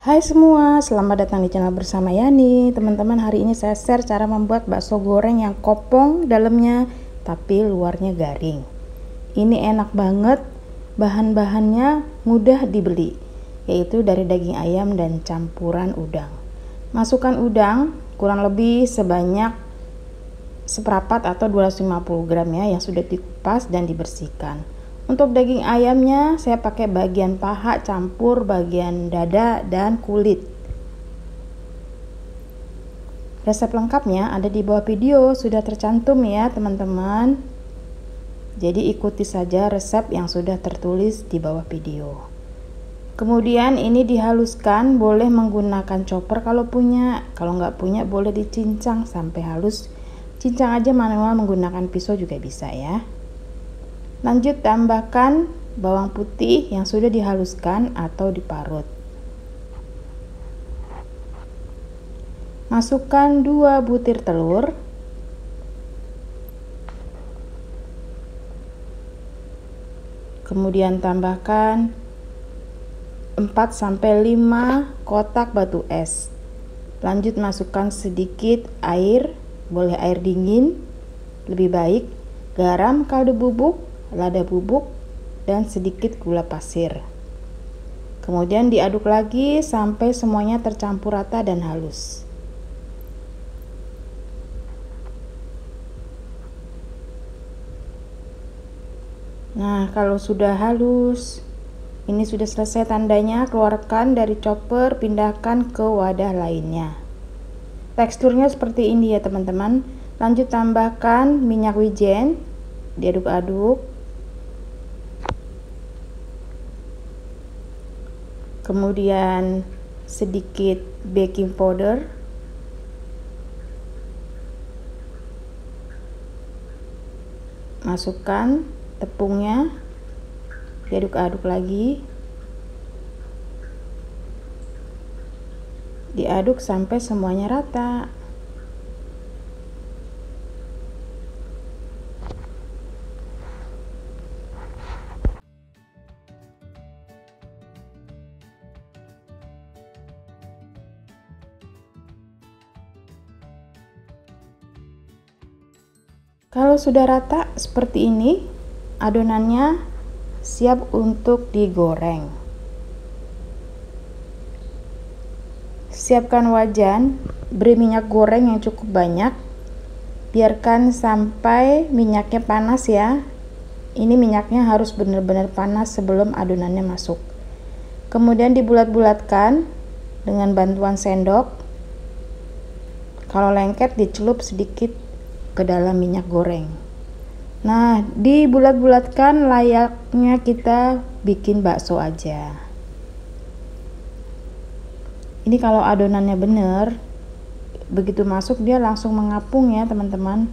Hai semua, selamat datang di channel bersama Yani. Teman-teman, hari ini saya share cara membuat bakso goreng yang kopong dalamnya tapi luarnya garing. Ini enak banget, bahan-bahannya mudah dibeli, yaitu dari daging ayam dan campuran udang. Masukkan udang kurang lebih sebanyak seperempat atau 250 gram ya, yang sudah dikupas dan dibersihkan. Untuk daging ayamnya saya pakai bagian paha campur bagian dada dan kulit. Resep lengkapnya ada di bawah video, sudah tercantum ya teman-teman. Jadi ikuti saja resep yang sudah tertulis di bawah video. Kemudian ini dihaluskan, boleh menggunakan chopper kalau punya, kalau nggak punya boleh dicincang sampai halus. Cincang aja manual menggunakan pisau juga bisa ya. Lanjut tambahkan bawang putih yang sudah dihaluskan atau diparut. Masukkan 2 butir telur. Kemudian tambahkan 4-5 kotak batu es. Lanjut masukkan sedikit air, boleh air dingin, lebih baik, garam, kaldu bubuk, lada bubuk, dan sedikit gula pasir. Kemudian diaduk lagi sampai semuanya tercampur rata dan halus. Nah, kalau sudah halus, ini sudah selesai tandanya, keluarkan dari chopper, pindahkan ke wadah lainnya. Teksturnya seperti ini ya teman-teman. Lanjut tambahkan minyak wijen, diaduk-aduk. Kemudian sedikit baking powder, masukkan tepungnya, diaduk-aduk lagi, diaduk sampai semuanya rata. Kalau sudah rata seperti ini, adonannya siap untuk digoreng. Siapkan wajan, beri minyak goreng yang cukup banyak. Biarkan sampai minyaknya panas ya. Ini minyaknya harus benar-benar panas sebelum adonannya masuk. Kemudian dibulat-bulatkan dengan bantuan sendok. Kalau lengket dicelup sedikit ke dalam minyak goreng. Nah, dibulat-bulatkan layaknya kita bikin bakso aja. Ini kalau adonannya bener, begitu masuk dia langsung mengapung ya teman-teman.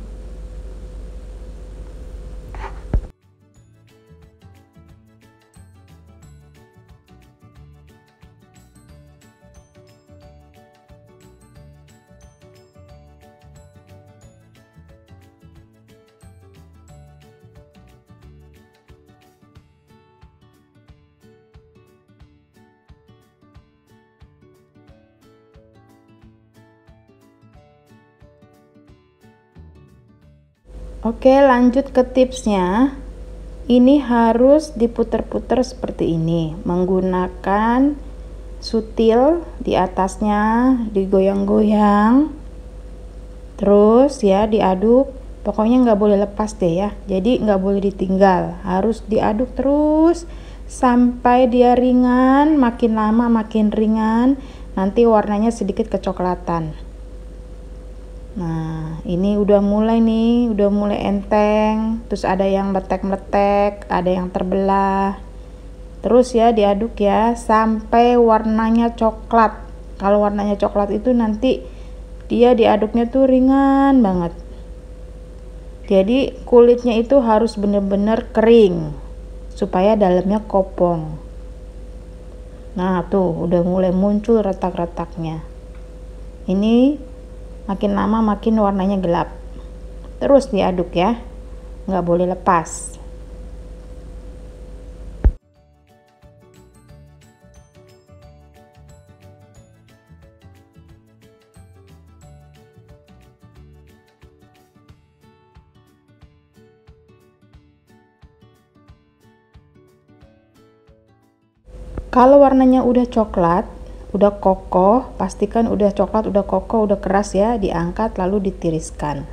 Oke, lanjut ke tipsnya. Ini harus diputer-puter seperti ini, menggunakan sutil, di atasnya digoyang-goyang, terus ya diaduk. Pokoknya nggak boleh lepas deh ya, jadi nggak boleh ditinggal, harus diaduk terus sampai dia ringan. Makin lama makin ringan, nanti warnanya sedikit kecoklatan. Nah, ini udah mulai nih, udah mulai enteng. Terus ada yang meletek-meletek, ada yang terbelah. Terus ya diaduk ya sampai warnanya coklat. Kalau warnanya coklat itu nanti dia diaduknya tuh ringan banget. Jadi kulitnya itu harus bener-bener kering supaya dalamnya kopong. Nah, tuh udah mulai muncul retak-retaknya. Ini makin lama makin warnanya gelap. Terus diaduk ya, nggak boleh lepas. Kalau warnanya udah coklat, udah kokoh, pastikan udah coklat, udah kokoh, udah keras ya, diangkat lalu ditiriskan.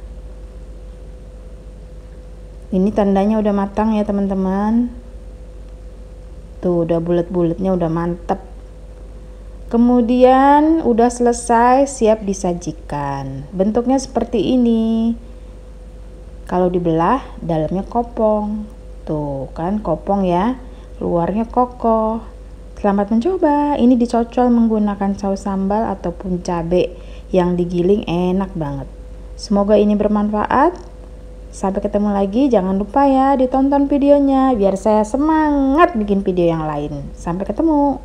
Ini tandanya udah matang ya teman-teman. Tuh udah bulat-bulatnya, udah mantep. Kemudian udah selesai, siap disajikan. Bentuknya seperti ini. Kalau dibelah, dalamnya kopong. Tuh kan kopong ya, luarnya kokoh. Selamat mencoba. Ini dicocol menggunakan saus sambal ataupun cabai yang digiling, enak banget. Semoga ini bermanfaat. Sampai ketemu lagi. Jangan lupa ya ditonton videonya biar saya semangat bikin video yang lain. Sampai ketemu.